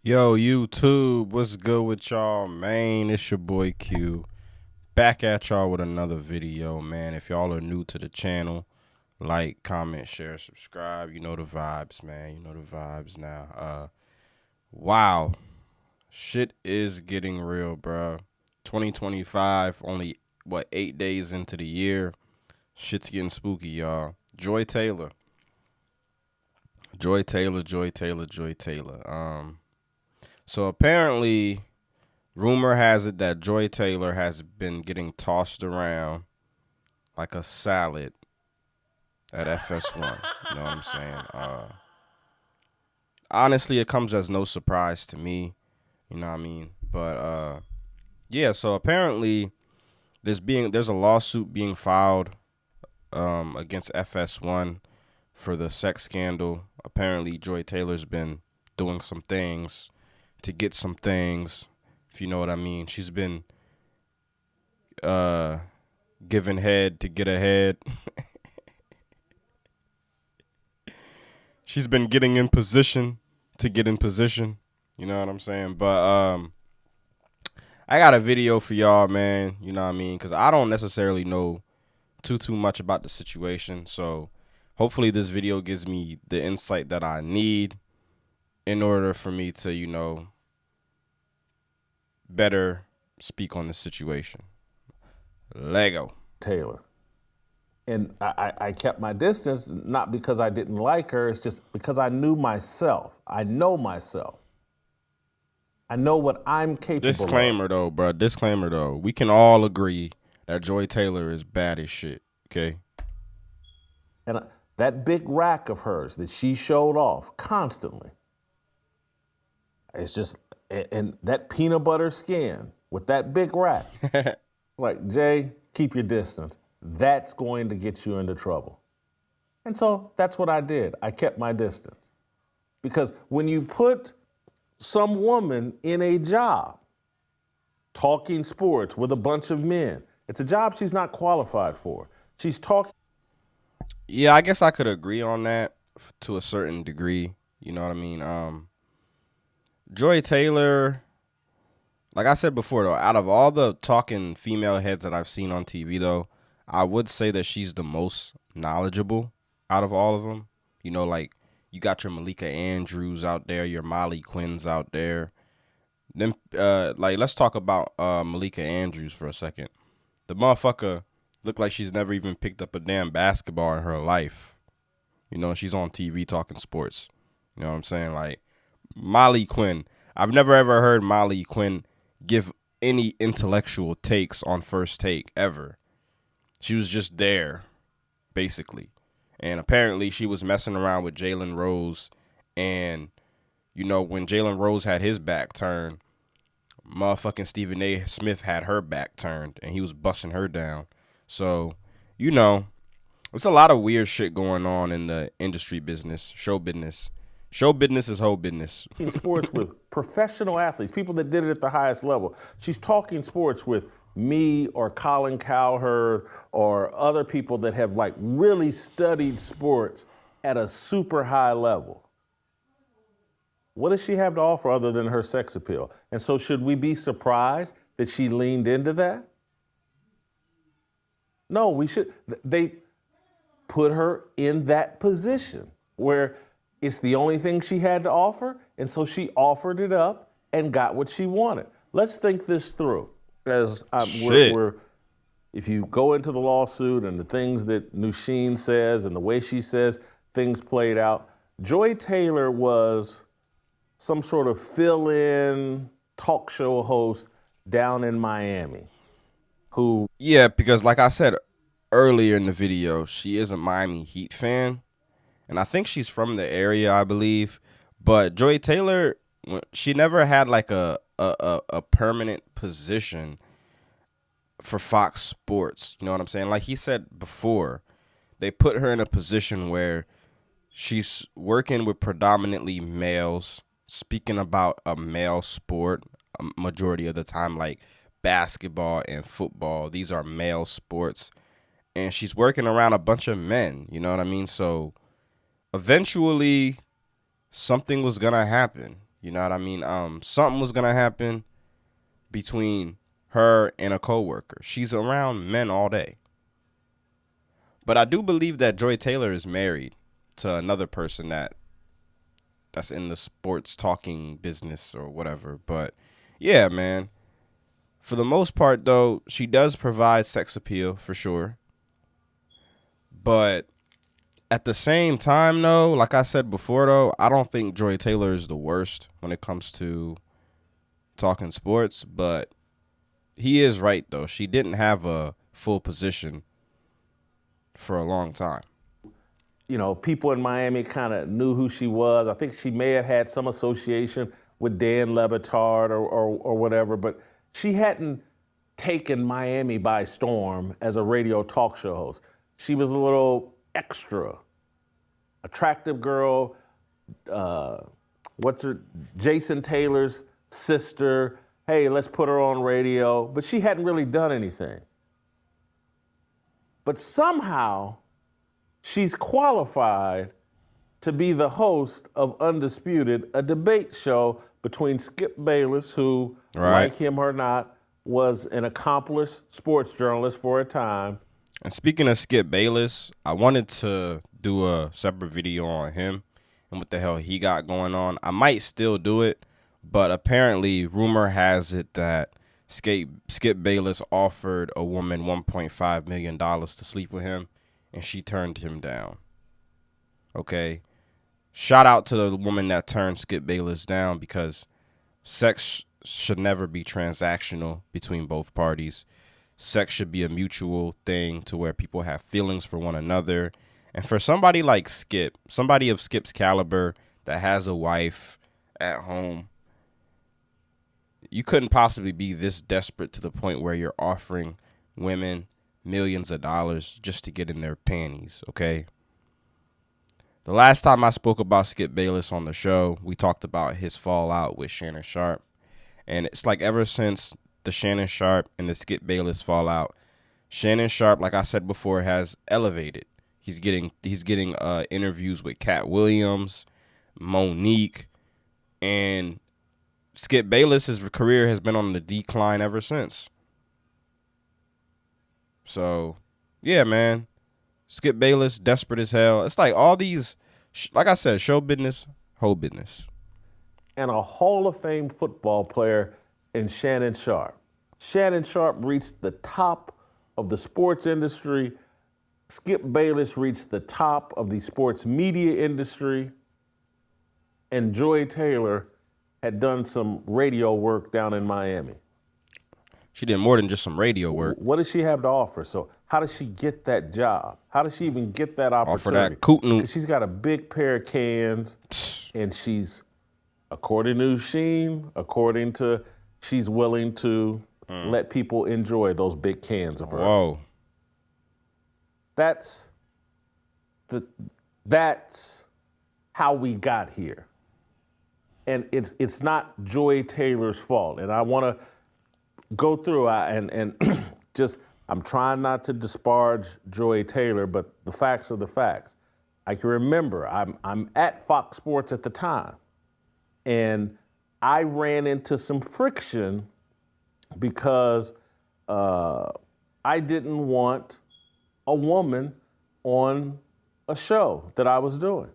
Yo, YouTube, what's good with y'all, man? It's your boy Q. Back at y'all with another video, man. If y'all are new to the channel, like, comment, share, subscribe. You know the vibes, man. You know the vibes now. Wow. Shit is getting real, bruh. 2025, only, 8 days into the year. Shit's getting spooky, y'all. Joy Taylor. Joy Taylor, Joy Taylor, Joy Taylor. So apparently, rumor has it that Joy Taylor has been getting tossed around like a salad at FS1. You know what I'm saying? Honestly, it comes as no surprise to me. You know what I mean? But yeah. So apparently, there's a lawsuit being filed against FS1 for the sex scandal. Apparently, Joy Taylor's been doing some things to get some things, if you know what I mean. She's been giving head to get ahead. She's been getting in position to get in position. You know what I'm saying? But I got a video for y'all, man. You know what I mean? Because I don't necessarily know too much about the situation. So hopefully this video gives me the insight that I need in order for me to, better speak on the situation. Lego. Taylor. And I kept my distance, not because I didn't like her, it's just because I knew myself. I know myself. I know what I'm capable Disclaimer of. though, bro. Disclaimer though. We can all agree that Joy Taylor is bad as shit. Okay. And that big rack of hers that she showed off constantly, it's just, and that peanut butter skin with that big rack. Like, Jay, keep your distance. That's going to get you into trouble. And so that's what I did. I kept my distance. Because when you put some woman in a job, talking sports with a bunch of men, it's a job she's not qualified for. She's talking. Yeah, I guess I could agree on that to a certain degree. You know what I mean? Joy Taylor, like I said before though, out of all the talking female heads that I've seen on TV though, I would say that she's the most knowledgeable out of all of them. You know, like you got your Malika Andrews out there, your Molly Quinns out there. Then, like let's talk about Malika Andrews for a second. The motherfucker looked like she's never even picked up a damn basketball in her life. You know, she's on TV talking sports. You know what I'm saying? Like Molly Quinn. I've never ever heard Molly Quinn give any intellectual takes on First Take ever. She was just there, basically. And apparently she was messing around with Jalen Rose. And, you know, when Jalen Rose had his back turned, motherfucking Stephen A. Smith had her back turned. And he was busting her down. So, you know, there's a lot of weird shit going on in the industry business, show business. Show business is whole business. In sports with professional athletes, people that did it at the highest level. She's talking sports with me or Colin Cowherd or other people that have like really studied sports at a super high level. What does she have to offer other than her sex appeal? And so should we be surprised that she leaned into that? No, we should. They put her in that position where it's the only thing she had to offer, and so she offered it up and got what she wanted. Let's think this through. As if you go into the lawsuit and the things that Nusheen says and the way she says things played out, Joy Taylor was some sort of fill-in talk show host down in Miami who... Yeah, because like I said earlier in the video, she is a Miami Heat fan. And I think she's from the area, I believe. But Joy Taylor, she never had like a permanent position for Fox Sports. You know what I'm saying? Like he said before, they put her in a position where she's working with predominantly males, speaking about a male sport a majority of the time, like basketball and football. These are male sports. And she's working around a bunch of men. You know what I mean? So eventually something was gonna happen. You know what I mean? Something was gonna happen between her and a coworker. She's around men all day. But I do believe that Joy Taylor is married to another person that's in the sports talking business or whatever. But yeah, man. For the most part, though, she does provide sex appeal for sure. But at the same time, though, like I said before, though, I don't think Joy Taylor is the worst when it comes to talking sports. But he is right, though. She didn't have a full position for a long time. You know, people in Miami kind of knew who she was. I think she may have had some association with Dan Le Batard or whatever, but she hadn't taken Miami by storm as a radio talk show host. She was a little extra, attractive girl. Jason Taylor's sister. Hey, let's put her on radio. But she hadn't really done anything. But somehow, she's qualified to be the host of Undisputed, a debate show between Skip Bayless, who, like him or not, was an accomplished sports journalist for a time. And speaking of Skip Bayless, I wanted to do a separate video on him and what the hell he got going on. I might still do it, but apparently rumor has it that Skip Bayless offered a woman $1.5 million to sleep with him, and she turned him down. Okay? Shout out to the woman that turned Skip Bayless down, because sex should never be transactional between both parties. Sex should be a mutual thing to where people have feelings for one another. And for somebody like Skip, somebody of Skip's caliber that has a wife at home, you couldn't possibly be this desperate to the point where you're offering women millions of dollars just to get in their panties, okay? The last time I spoke about Skip Bayless on the show, we talked about his fallout with Shannon Sharpe. And it's like ever since the Shannon Sharpe and the Skip Bayless fallout, Shannon Sharpe, like I said before, has elevated. He's getting interviews with Cat Williams, Monique, and Skip Bayless's career has been on the decline ever since. So, yeah, man. Skip Bayless, desperate as hell. It's like all these, like I said, show business, whole business. And a Hall of Fame football player in Shannon Sharpe. Shannon Sharpe reached the top of the sports industry. Skip Bayless reached the top of the sports media industry. And Joy Taylor had done some radio work down in Miami. She did more than just some radio work. What does she have to offer? So how does she get that job? How does she even get that opportunity? Offer that cootin'. She's got a big pair of cans, and she's, according to Sheen, she's willing to let people enjoy those big cans of hers. Whoa. That's how we got here. And it's not Joy Taylor's fault. And I want to go through and just, I'm trying not to disparage Joy Taylor, but the facts are the facts. I can remember, I'm at Fox Sports at the time, and I ran into some friction because I didn't want a woman on a show that I was doing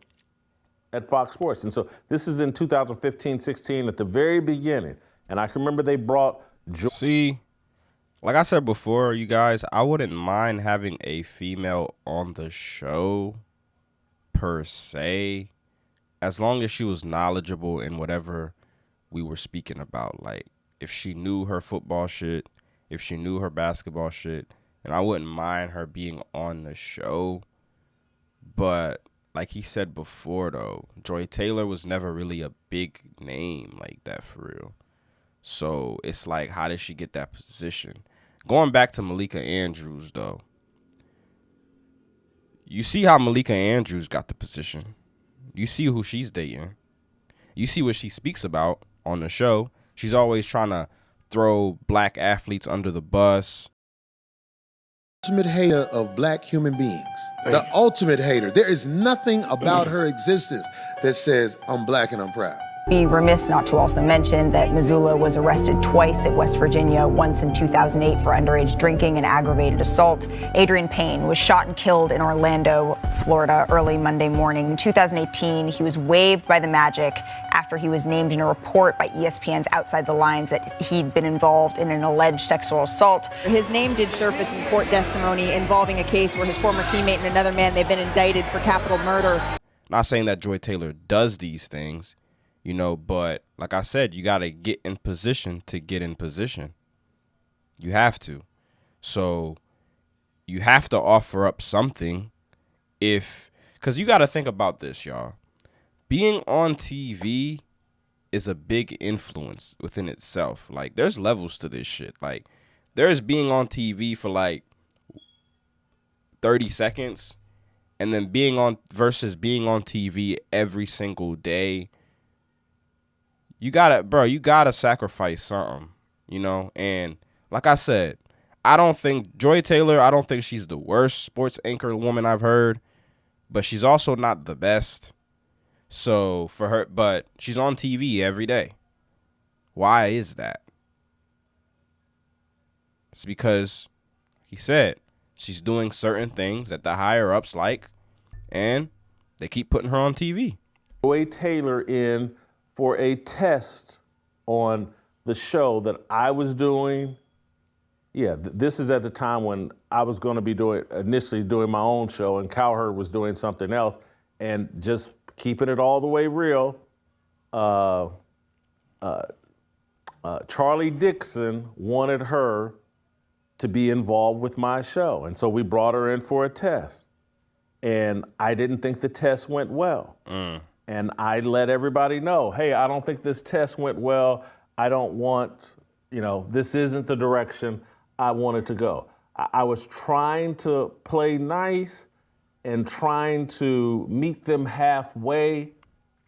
at Fox Sports. And so this is in 2015-16 at the very beginning. And I can remember they brought See, like I said before, you guys, I wouldn't mind having a female on the show per se, as long as she was knowledgeable in whatever we were speaking about. Like, if she knew her football shit, if she knew her basketball shit, and I wouldn't mind her being on the show. But like he said before, though, Joy Taylor was never really a big name like that for real. So it's like, how did she get that position? Going back to Malika Andrews, though, you see how Malika Andrews got the position. You see who she's dating. You see what she speaks about on the show. She's always trying to throw black athletes under the bus. Ultimate hater of black human beings. The ultimate hater. There is nothing about her existence that says, I'm black and I'm proud. Be remiss not to also mention that Missoula was arrested twice at West Virginia, once in 2008 for underage drinking and aggravated assault. Adrian Payne was shot and killed in Orlando, Florida, early Monday morning. In 2018, he was waived by the Magic after he was named in a report by ESPN's Outside the Lines that he'd been involved in an alleged sexual assault. His name did surface in court testimony involving a case where his former teammate and another man, they've been indicted for capital murder. Not saying that Joy Taylor does these things, but like I said, you got to get in position to get in position. You have to. So you have to offer up something because you got to think about this, y'all. Being on TV is a big influence within itself. Like, there's levels to this shit. Like, there's being on TV for like 30 seconds and then being on TV every single day. You gotta sacrifice something, and like I said, I don't think Joy Taylor, she's the worst sports anchor woman I've heard, but she's also not the best. So for her, but she's on TV every day. Why is that? It's because he said she's doing certain things that the higher ups like, and they keep putting her on TV. Joy Taylor in for a test on the show that I was doing. Yeah, this is at the time when I was going to be initially doing my own show, and Cowherd was doing something else, and just keeping it all the way real. Charlie Dixon wanted her to be involved with my show, and so we brought her in for a test. And I didn't think the test went well. And I let everybody know, hey, I don't think this test went well. I don't want, this isn't the direction I wanted to go. I was trying to play nice and trying to meet them halfway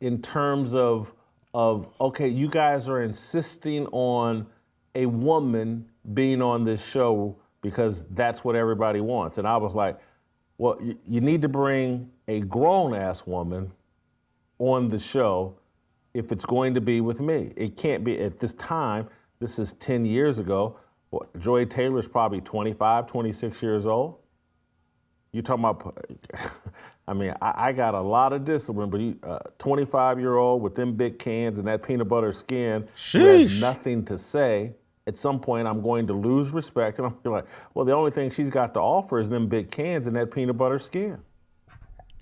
in terms of okay, you guys are insisting on a woman being on this show because that's what everybody wants. And I was like, well, you need to bring a grown-ass woman on the show if it's going to be with me. It can't be at this time. This is 10 years ago. Well, Joy Taylor's probably 25, 26 years old. You talking about, I got a lot of discipline, but 25-year-old with them big cans and that peanut butter skin who has nothing to say. At some point, I'm going to lose respect, and I'm like, well, the only thing she's got to offer is them big cans and that peanut butter skin.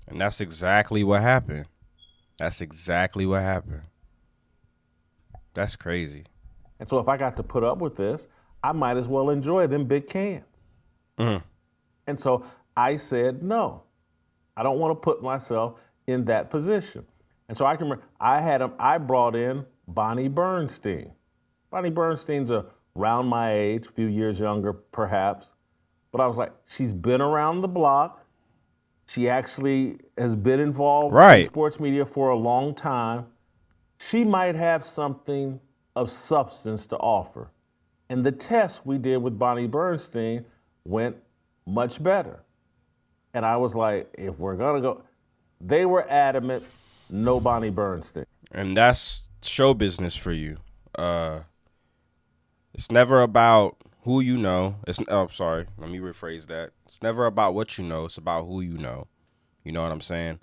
And that's exactly what happened. That's crazy. And so if I got to put up with this, I might as well enjoy them big cans. And so I said, no, I don't want to put myself in that position. And so I can remember, I brought in Bonnie Bernstein. Bonnie Bernstein's around my age, a few years younger perhaps. But I was like, she's been around the block. She actually has been involved in sports media for a long time. She might have something of substance to offer. And the test we did with Bonnie Bernstein went much better. And I was like, if we're going to go, they were adamant, no Bonnie Bernstein. And that's show business for you. It's never about who you know. Let me rephrase that. It's never about what you know. It's about who you know. You know what I'm saying?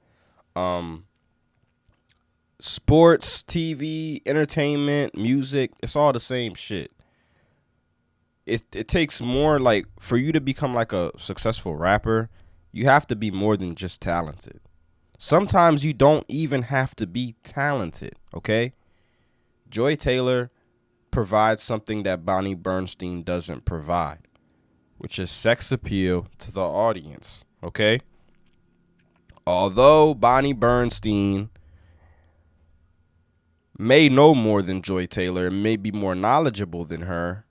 Sports, TV, entertainment, music, it's all the same shit. It takes more, like, for you to become like a successful rapper, you have to be more than just talented. Sometimes you don't even have to be talented, okay? Joy Taylor provides something that Bonnie Bernstein doesn't provide, which is sex appeal to the audience, okay? Although Bonnie Bernstein may know more than Joy Taylor, may be more knowledgeable than her,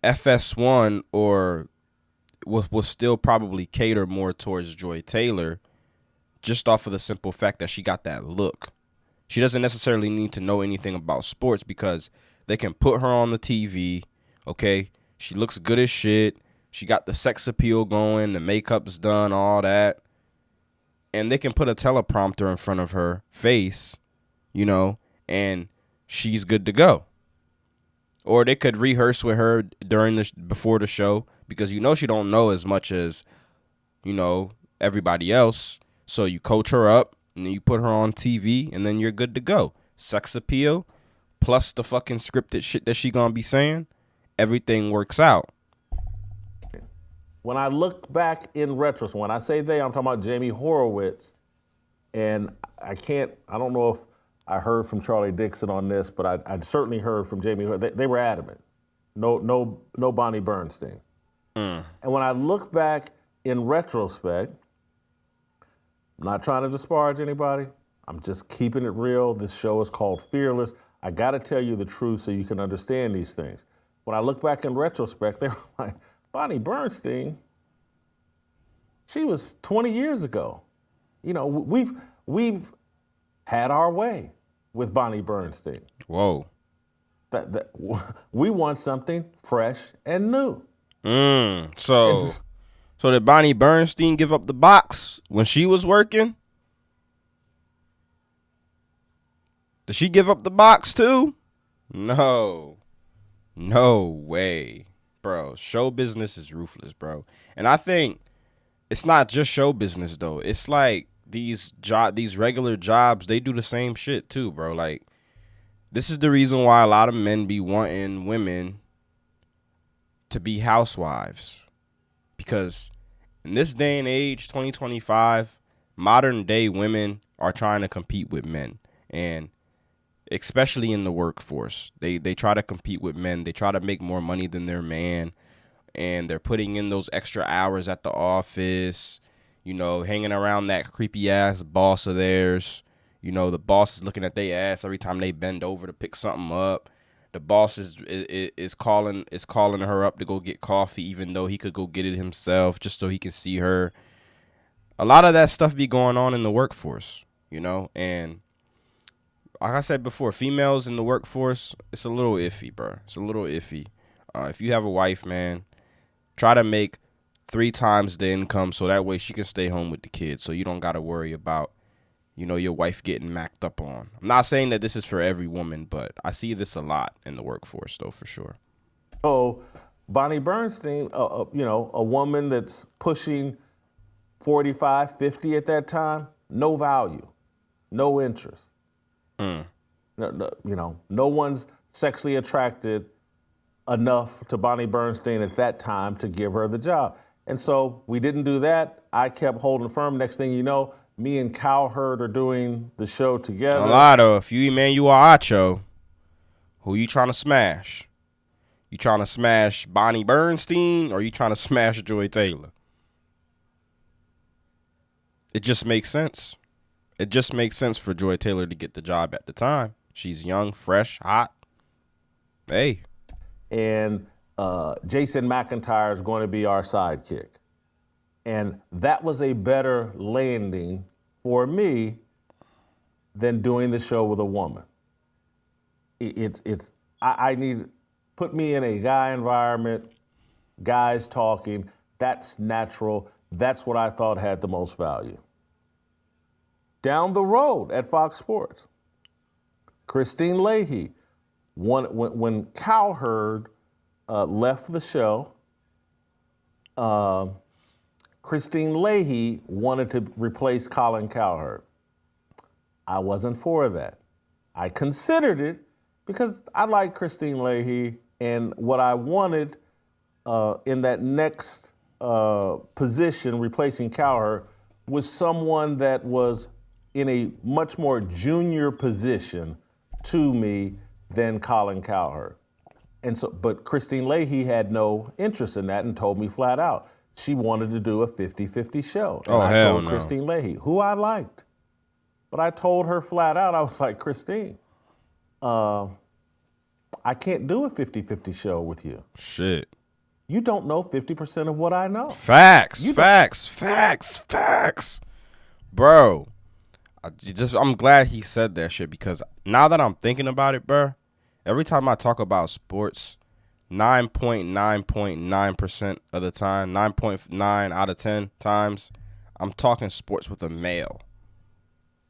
FS1 will still probably cater more towards Joy Taylor just off of the simple fact that she got that look. She doesn't necessarily need to know anything about sports because they can put her on the TV, okay? She looks good as shit. She got the sex appeal going, the makeup's done, all that. And they can put a teleprompter in front of her face, and she's good to go. Or they could rehearse with her before the show, because you know she don't know as much as, you know, everybody else. So you coach her up, and then you put her on TV, and then you're good to go. Sex appeal, plus the fucking scripted shit that she gonna be saying, everything works out. When I look back in retrospect, when I say they, I'm talking about Jamie Horowitz, and I don't know if I heard from Charlie Dixon on this, but I certainly heard from Jamie Horowitz. They were adamant. No Bonnie Bernstein. And when I look back in retrospect, I'm not trying to disparage anybody. I'm just keeping it real. This show is called Fearless. I got to tell you the truth so you can understand these things. When I look back in retrospect, they were like, Bonnie Bernstein, she was 20 years ago. You know, we've had our way with Bonnie Bernstein. Whoa. We want something fresh and new. So did Bonnie Bernstein give up the box when she was working? Did she give up the box too? No way, bro. Show business is ruthless, bro. And I think it's not just show business though. It's like these regular jobs, they do the same shit too, bro. Like, this is the reason why a lot of men be wanting women to be housewives. Because in this day and age, 2025, modern day women are trying to compete with men. And especially in the workforce, they try to compete with men. They try to make more money than their man. And they're putting in those extra hours at the office, you know, hanging around that creepy ass boss of theirs. You know, the boss is looking at their ass every time they bend over to pick something up. The boss is calling her up to go get coffee, even though he could go get it himself, just so he can see her. A lot of that stuff be going on in the workforce, you know. And like I said before, females in the workforce, it's a little iffy, bro. It's a little iffy. If you have a wife, man, try to make 3 times the income so that way she can stay home with the kids, so you don't got to worry about, you know, your wife getting macked up on. I'm not saying that this is for every woman, but I see this a lot in the workforce, though, for sure. Oh, Bonnie Bernstein, you know, a woman that's pushing 45, 50 at that time, no value, no interest. No, you know, no one's sexually attracted enough to Bonnie Bernstein at that time to give her the job. And so we didn't do that. I kept holding firm. Next thing you know, me and Cowherd are doing the show together. A lot of, if you Emmanuel Acho, who you trying to smash? You trying to smash Bonnie Bernstein, or you trying to smash Joy Taylor? It just makes sense. It just makes sense for Joy Taylor to get the job at the time. She's young, fresh, hot. Hey. And Jason McIntyre is going to be our sidekick. And that was a better landing for me than doing the show with a woman. I need, put me in a guy environment, guys talking. That's natural. That's what I thought had the most value. Down the road at Fox Sports, Christine Leahy, when Cowherd left the show, Christine Leahy wanted to replace Colin Cowherd. I wasn't for that. I considered it because I like Christine Leahy, and what I wanted in that next position, replacing Cowherd, was someone that was in a much more junior position to me than Colin Cowherd. And so, but Christine Leahy had no interest in that and told me flat out she wanted to do a 50-50 show. And I told Christine Leahy, who I liked. But I told her flat out, I was like, Christine, I can't do a 50-50 show with you. Shit. You don't know 50% of what I know. Facts. Bro, I'm glad he said that shit, because now that I'm thinking about it, bro, every time I talk about sports, 9.9% of the time, 9.9 out of 10 times, I'm talking sports with a male.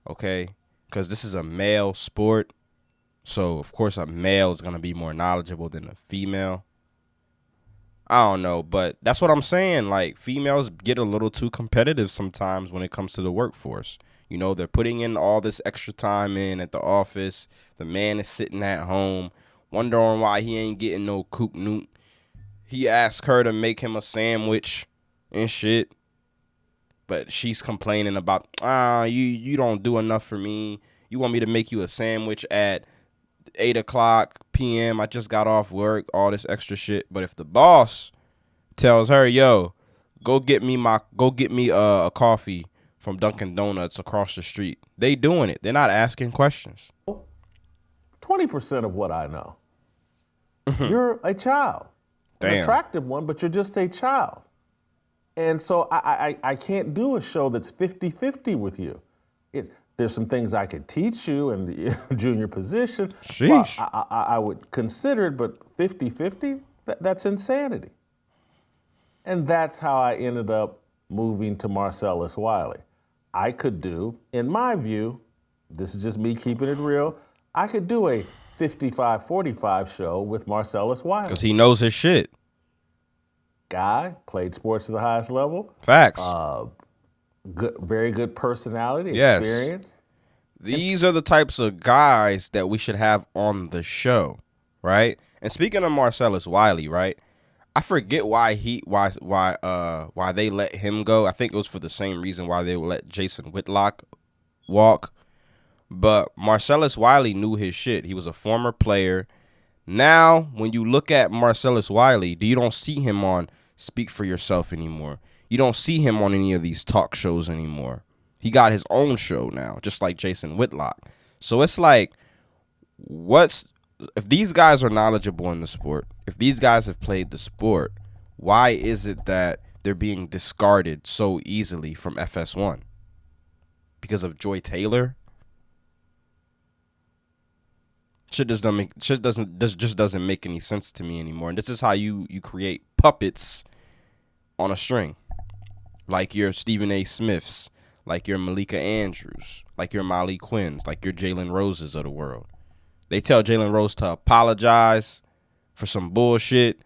Okay? Because this is a male sport, So, of course, a male is going to be more knowledgeable than a female. I don't know, but that's what I'm saying. Like, females get a little too competitive sometimes when it comes to the workforce. You know, they're putting in all this extra time in at the office. The man is sitting at home wondering why he ain't getting no coop noot. He asked her to make him a sandwich and shit. But she's complaining about, you don't do enough for me. You want me to make you a sandwich at 8 o'clock p.m. I just got off work, all this extra shit. But if the boss tells her, yo, go get me a coffee from Dunkin' Donuts across the street, they doing it. They're not asking questions. 20% of what I know. You're a child. Damn. An attractive one, but you're just a child. And so I can't do a show that's 50-50 with you. There's some things I could teach you in the junior position. Sheesh. Well, I would consider it, but 50-50, that's insanity. And that's how I ended up moving to Marcellus Wiley. I could do, in my view, this is just me keeping it real, I could do a 55-45 show with Marcellus Wiley. Because he knows his shit. Guy, played sports at the highest level. Facts. Good, very good personality, Yes. experience. These are the types of guys that we should have on the show, right? And speaking of Marcellus Wiley, right? I forget why they let him go. I think it was for the same reason why they let Jason Whitlock walk. But Marcellus Wiley knew his shit. He was a former player. Now, when you look at Marcellus Wiley, you don't see him on Speak for Yourself anymore. You don't see him on any of these talk shows anymore. He got his own show now, just like Jason Whitlock. So it's like, if these guys are knowledgeable in the sport, if these guys have played the sport, why is it that they're being discarded so easily from FS1? Because of Joy Taylor? Shit just doesn't make any sense to me anymore. And this is how you create puppets on a string, like your Stephen A. Smiths, like your Malika Andrews, like your Molly Quinns, like your Jalen Roses of the world. They tell Jalen Rose to apologize for some bullshit.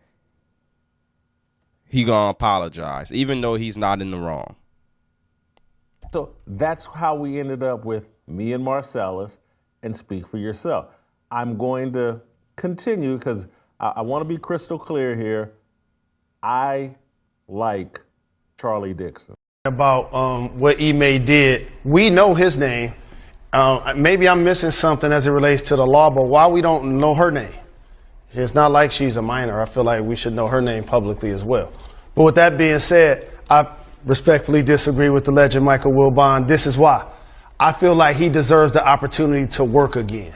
He gonna apologize, even though he's not in the wrong. So that's how we ended up with me and Marcellus and Speak for Yourself. I'm going to continue because I want to be crystal clear here. I like Charlie Dixon. About what Ime did. We know his name. Maybe I'm missing something as it relates to the law, but why we don't know her name? It's not like she's a minor. I feel like we should know her name publicly as well. But with that being said, I respectfully disagree with the legend Michael Wilbon. This is why. I feel like he deserves the opportunity to work again.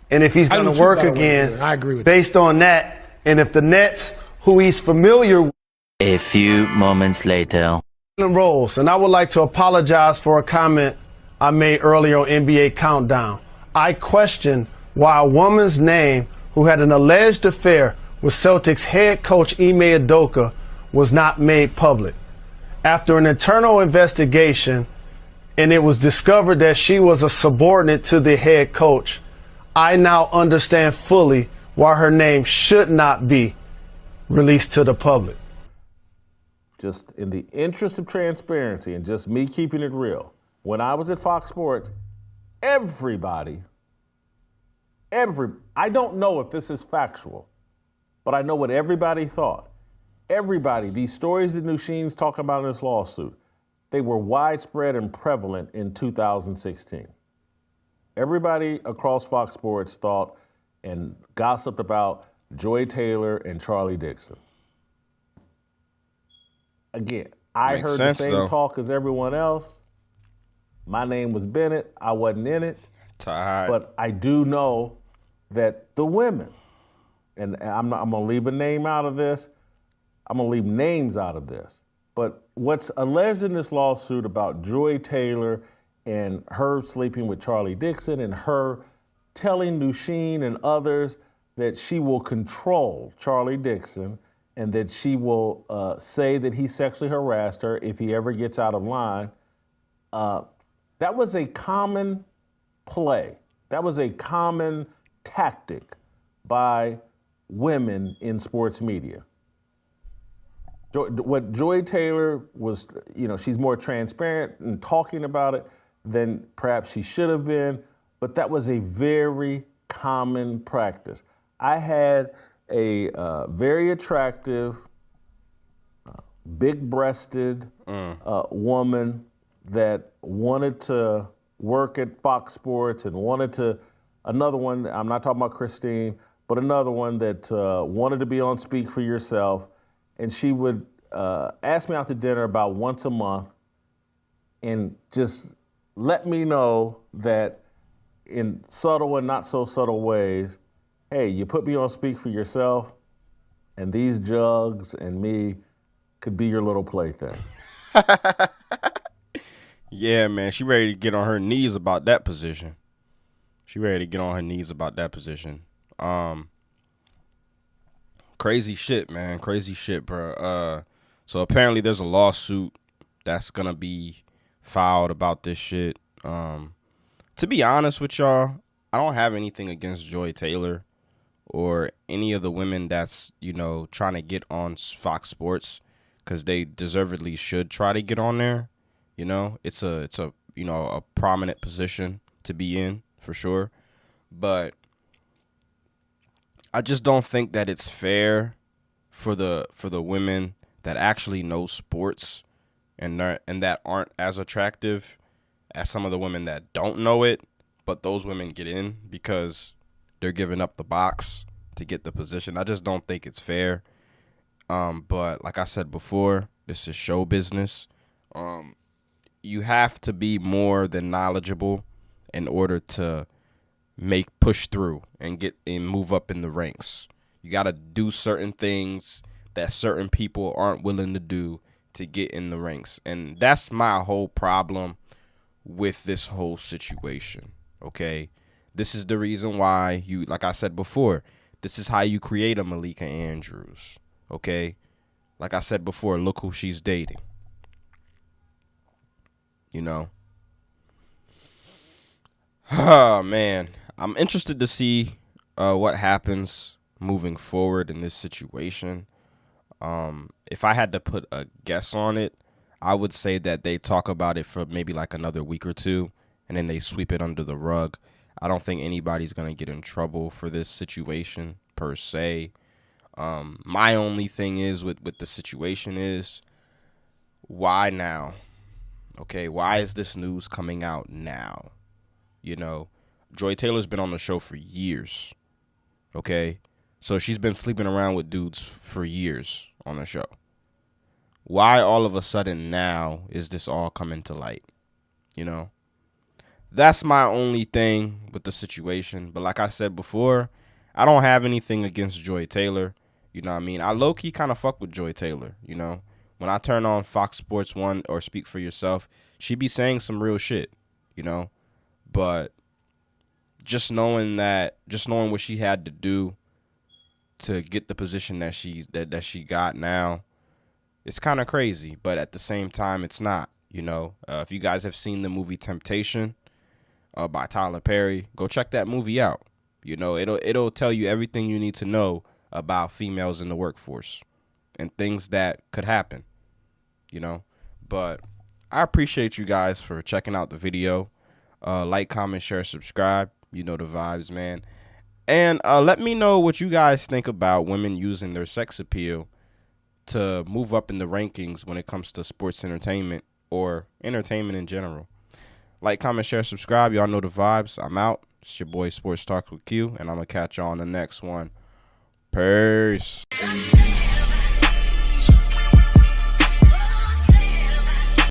And if he's going to work again, I agree with based on that, and if the Nets, who he's familiar with, A few moments later. Rolls, and I would like to apologize for a comment I made earlier on NBA Countdown. I question why a woman's name who had an alleged affair with Celtics head coach Ime Udoka was not made public. After an internal investigation and it was discovered that she was a subordinate to the head coach, I now understand fully why her name should not be released to the public. Just in the interest of transparency and just me keeping it real, when I was at Fox Sports, I don't know if this is factual, but I know what everybody thought. Everybody, these stories that Nusheen's talking about in this lawsuit, they were widespread and prevalent in 2016. Everybody across Fox Sports thought and gossiped about Joy Taylor and Charlie Dixon. Again, I heard the same talk as everyone else. My name was Bennett. I wasn't in it. But I do know that the women, and I'm going to leave a name out of this. I'm going to leave names out of this. But what's alleged in this lawsuit about Joy Taylor and her sleeping with Charlie Dixon and her telling Nusheen and others that she will control Charlie Dixon and that she will say that he sexually harassed her if he ever gets out of line, that was a common play. That was a common tactic by women in sports media. What Joy Taylor was, she's more transparent in talking about it than perhaps she should have been, but that was a very common practice. I had a very attractive, big-breasted woman that wanted to work at Fox Sports and wanted to, another one, I'm not talking about Christine, but another one that wanted to be on Speak for Yourself. And she would ask me out to dinner about once a month and just let me know that in subtle and not so subtle ways, hey, you put me on Speak for Yourself, and these jugs and me could be your little plaything. Yeah, man, she ready to get on her knees about that position. Crazy shit, man. Crazy shit, bro. So apparently there's a lawsuit that's gonna be filed about this shit. To be honest with y'all, I don't have anything against Joy Taylor or any of the women that's, trying to get on Fox Sports, because they deservedly should try to get on there. It's a prominent position to be in for sure. But I just don't think that it's fair for the women that actually know sports and that aren't as attractive as some of the women that don't know it, but those women get in because they're giving up the box to get the position. I just don't think it's fair. But like I said before, this is show business. You have to be more than knowledgeable in order to push through and move up in the ranks. You got to do certain things that certain people aren't willing to do to get in the ranks. And that's my whole problem with this whole situation. Okay. This is the reason why like I said before, this is how you create a Malika Andrews. Okay. Like I said before, look who she's dating. Oh, man. I'm interested to see what happens moving forward in this situation. If I had to put a guess on it, I would say that they talk about it for maybe like another week or two, and then they sweep it under the rug. I don't think anybody's going to get in trouble for this situation per se. My only thing is with the situation is, why now? Okay, why is this news coming out now? Joy Taylor's been on the show for years. Okay, so she's been sleeping around with dudes for years on the show. Why all of a sudden now is this all coming to light? That's my only thing with the situation. But like I said before, I don't have anything against Joy Taylor. You know what I mean? I low-key kind of fuck with Joy Taylor, When I turn on Fox Sports 1 or Speak for Yourself, she be saying some real shit, But just knowing what she had to do to get the position that she got now, it's kind of crazy. But at the same time, it's not. If you guys have seen the movie Temptation by Tyler Perry, go check that movie out. It'll tell you everything you need to know about females in the workforce and things that could happen. But I appreciate you guys for checking out the video. Like, comment, share, subscribe. You know the vibes, man. And let me know what you guys think about women using their sex appeal to move up in the rankings when it comes to sports entertainment or entertainment in general. Like, comment, share, subscribe. Y'all know the vibes. I'm out. It's your boy Sports Talk with Q, and I'm going to catch y'all on the next one. Peace.